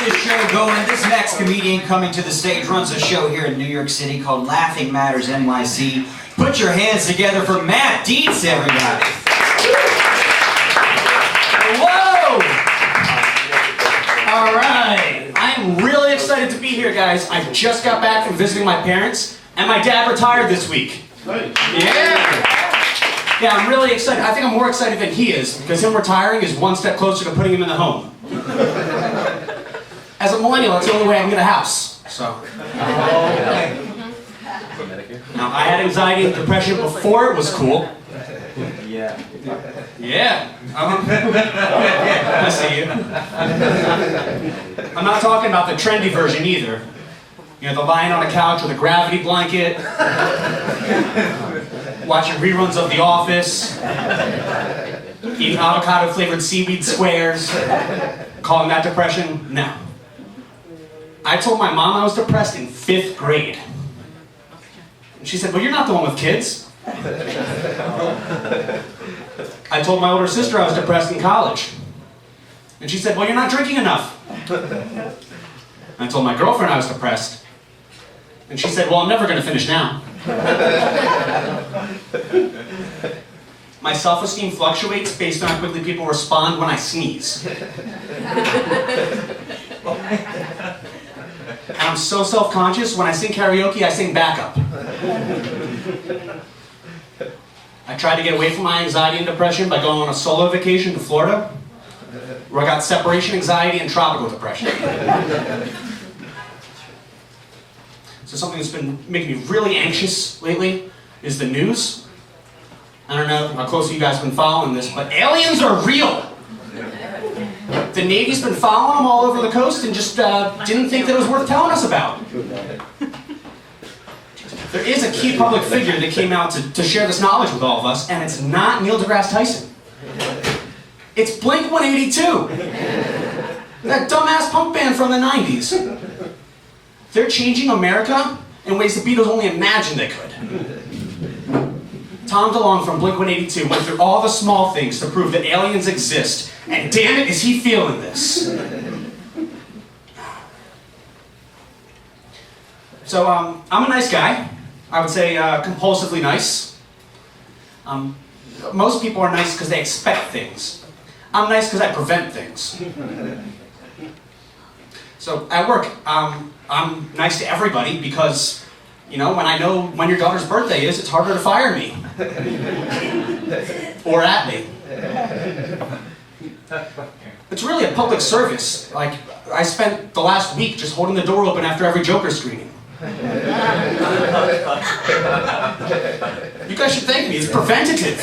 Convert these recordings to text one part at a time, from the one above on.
this show going. This next comedian coming to the stage runs a show here in New York City called Laughing Matters NYC. Put your hands together for Matt Dietz, everybody. Whoa! All right. I'm really excited to be here, guys. I just got back from visiting my parents, and my dad retired this week. Yeah, I'm really excited. I think I'm more excited than he is, because him retiring is one step closer to putting him in the home. As a millennial, that's the only way I can get a house. So. Now, I had anxiety and depression before it was cool. Yeah. Yeah. I see you. I'm not talking about the trendy version either. You know, the lying on a couch with a gravity blanket, watching reruns of The Office, eating avocado-flavored seaweed squares, calling that depression? No. I told my mom I was depressed in 5th grade. And she said, well, you're not the one with kids. I told my older sister I was depressed in college. And she said, well, you're not drinking enough. I told my girlfriend I was depressed. And she said, well, I'm never going to finish now. My self-esteem fluctuates based on how quickly people respond when I sneeze. And I'm so self-conscious, when I sing karaoke, I sing backup. I tried to get away from my anxiety and depression by going on a solo vacation to Florida, where I got separation anxiety and tropical depression. So something that's been making me really anxious lately is the news. I don't know how closely you guys have been following this, but aliens are real. The Navy's been following them all over the coast and just didn't think that it was worth telling us about. There is a key public figure that came out to share this knowledge with all of us, and it's not Neil deGrasse Tyson. It's Blink-182. That dumbass punk band from the 90s. They're changing America in ways the Beatles only imagined they could. Tom DeLonge from Blink-182 went through all the small things to prove that aliens exist, and damn it, is he feeling this. So, I'm a nice guy. I would say compulsively nice. Most people are nice because they expect things. I'm nice because I prevent things. So, at work, I'm nice to everybody because, you know, when I know when your daughter's birthday is, it's harder to fire me. Or at me. It's really a public service. Like, I spent the last week just holding the door open after every Joker screening. You guys should thank me. It's preventative.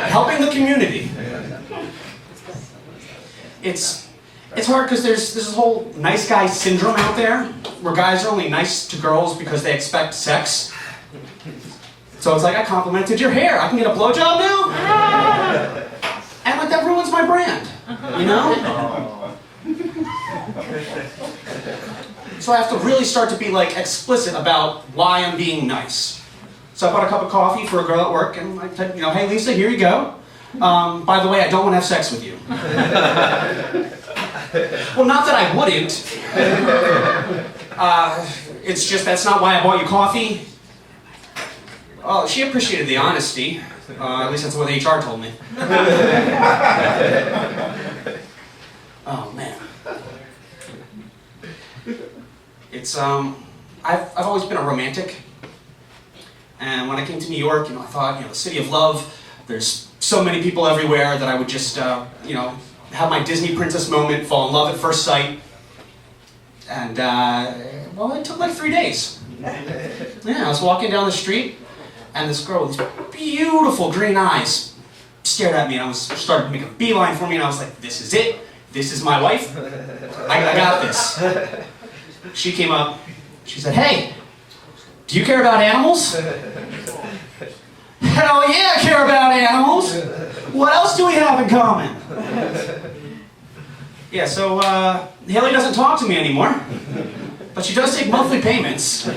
Helping the community. It's hard because there's this whole nice guy syndrome out there, where guys are only nice to girls because they expect sex. So it's like, I complimented your hair. I can get a blowjob now? And like, that ruins my brand, you know? So I have to really start to be like explicit about why I'm being nice. So I bought a cup of coffee for a girl at work, and I said, you know, hey Lisa, here you go. By the way, I don't want to have sex with you. Well, not that I wouldn't. It's just that's not why I bought you coffee. Well, she appreciated the honesty. At least that's what the HR told me. Oh, man. It's, I've always been a romantic. And when I came to New York, you know, I thought, you know, the city of love, there's so many people everywhere that I would just, you know, have my Disney princess moment, fall in love at first sight. And, well, it took like 3 days. Yeah, I was walking down the street, and this girl with these beautiful green eyes stared at me, and started to make a beeline for me, and I was like, this is it. This is my wife. I got this. She came up, she said, hey, do you care about animals? Hell yeah, I care about animals. What else do we have in common? Yeah, so Haley doesn't talk to me anymore, but she does take monthly payments.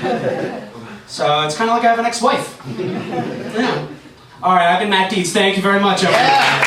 So it's kind of like I have an ex-wife. Yeah. All right, I've been Matt Dietz. Thank you very much, everyone. Yeah.